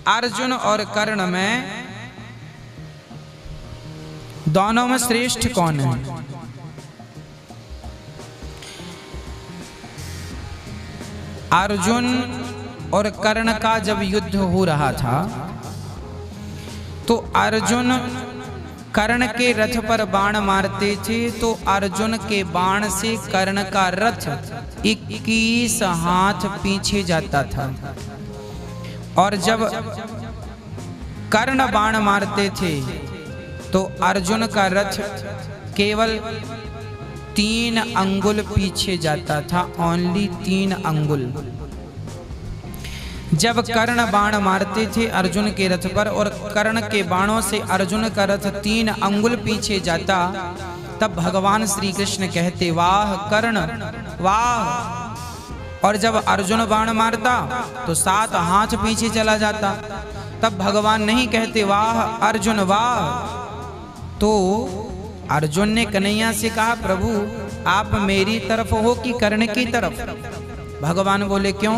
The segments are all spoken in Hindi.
अर्जुन और कर्ण में दोनों में श्रेष्ठ कौन है? अर्जुन और कर्ण का जब युद्ध हो रहा था तो अर्जुन कर्ण के रथ पर बाण मारते थे, तो अर्जुन के बाण से कर्ण का रथ 21 हाथ पीछे जाता था। और जब कर्ण बाण मारते थे तो अर्जुन का रथ केवल 3 अंगुल पीछे जाता था, ओनली 3 अंगुल। जब कर्ण बाण मारते थे अर्जुन के रथ पर और कर्ण के बाणों से अर्जुन का रथ 3 अंगुल पीछे जाता, तब भगवान श्री कृष्ण कहते वाह कर्ण वाह। और जब अर्जुन बाण मारता तो 7 हाथ पीछे चला जाता, तब भगवान नहीं कहते वाह अर्जुन वाह। तो अर्जुन ने कन्हैया से कहा प्रभु आप मेरी तरफ हो कि कर्ण की तरफ? भगवान बोले क्यों?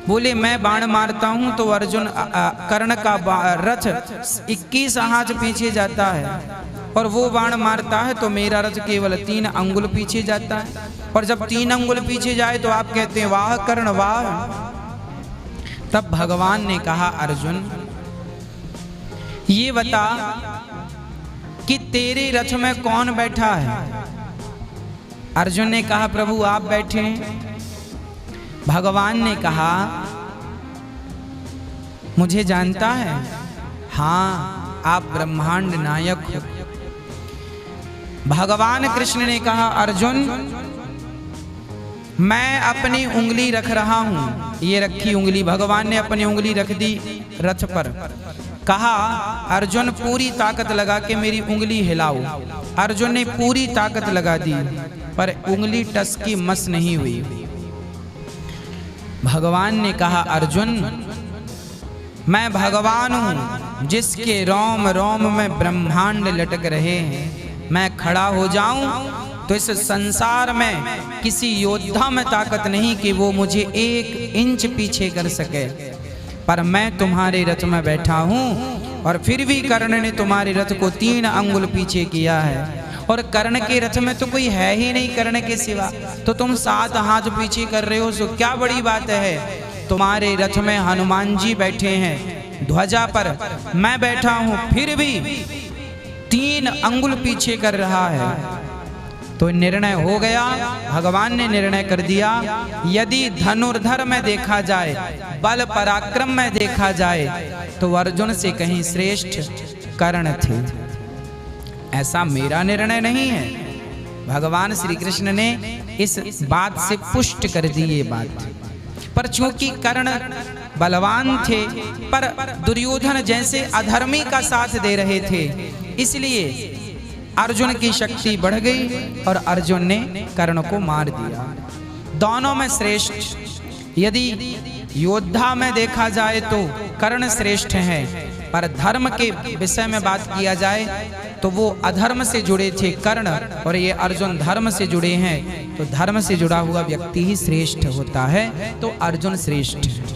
बोले मैं बाण मारता हूं तो अर्जुन कर्ण का रथ 21 हाथ पीछे जाता है, और वो बाण मारता है तो मेरा रथ केवल 3 अंगुल पीछे जाता है। और जब 3 अंगुल पीछे जाए तो आप कहते हैं वाह कर्ण वाह। तब भगवान ने कहा अर्जुन ये बता कि तेरे रथ में कौन बैठा है? अर्जुन ने कहा प्रभु आप बैठे हैं। भगवान ने कहा मुझे जानता है? हाँ आप ब्रह्मांड नायक हो। भगवान कृष्ण ने कहा अर्जुन मैं अपनी उंगली रख रहा हूं, ये रखी उंगली, भगवान ने अपनी उंगली रख दी रथ पर। कहा अर्जुन पूरी ताकत लगा के मेरी उंगली हिलाओ। अर्जुन ने पूरी ताकत लगा दी पर उंगली टस की मस नहीं हुई। भगवान ने कहा अर्जुन मैं भगवान हूं जिसके रोम रोम में ब्रह्मांड लटक रहे हैं। मैं खड़ा हो जाऊं तो इस संसार में किसी योद्धा में ताकत नहीं कि वो मुझे 1 इंच पीछे कर सके, पर मैं तुम्हारे रथ में बैठा हूं और फिर भी कर्ण ने तुम्हारे रथ को 3 अंगुल पीछे किया है। और कर्ण के रथ में तो कोई है ही नहीं कर्ण के सिवा, तो तुम 7 हाथ पीछे कर रहे हो, सो क्या बड़ी बात है? तुम्हारे रथ में हनुमान जी बैठे हैं ध्वजा पर, मैं बैठा हूं फिर भी 3 अंगुल पीछे कर रहा है। तो निर्णय हो गया, भगवान ने निर्णय कर दिया यदि धनुर्धर में देखा जाए, बल पराक्रम में देखा जाए तो अर्जुन से कहीं श्रेष्ठ कर्ण थे। ऐसा मेरा निर्णय नहीं है, भगवान श्री कृष्ण ने इस बात से पुष्ट कर दी ये बात। पर चूंकि कर्ण बलवान थे पर दुर्योधन जैसे अधर्मी का साथ दे रहे थे, इसलिए अर्जुन की शक्ति बढ़ गई और अर्जुन ने कर्ण को मार दिया। दोनों में श्रेष्ठ यदि योद्धा में देखा जाए तो कर्ण श्रेष्ठ है, पर धर्म के विषय में बात किया जाए तो वो अधर्म से जुड़े थे कर्ण, और ये अर्जुन धर्म से जुड़े हैं, तो धर्म से जुड़ा हुआ व्यक्ति ही श्रेष्ठ होता है, तो अर्जुन श्रेष्ठ है।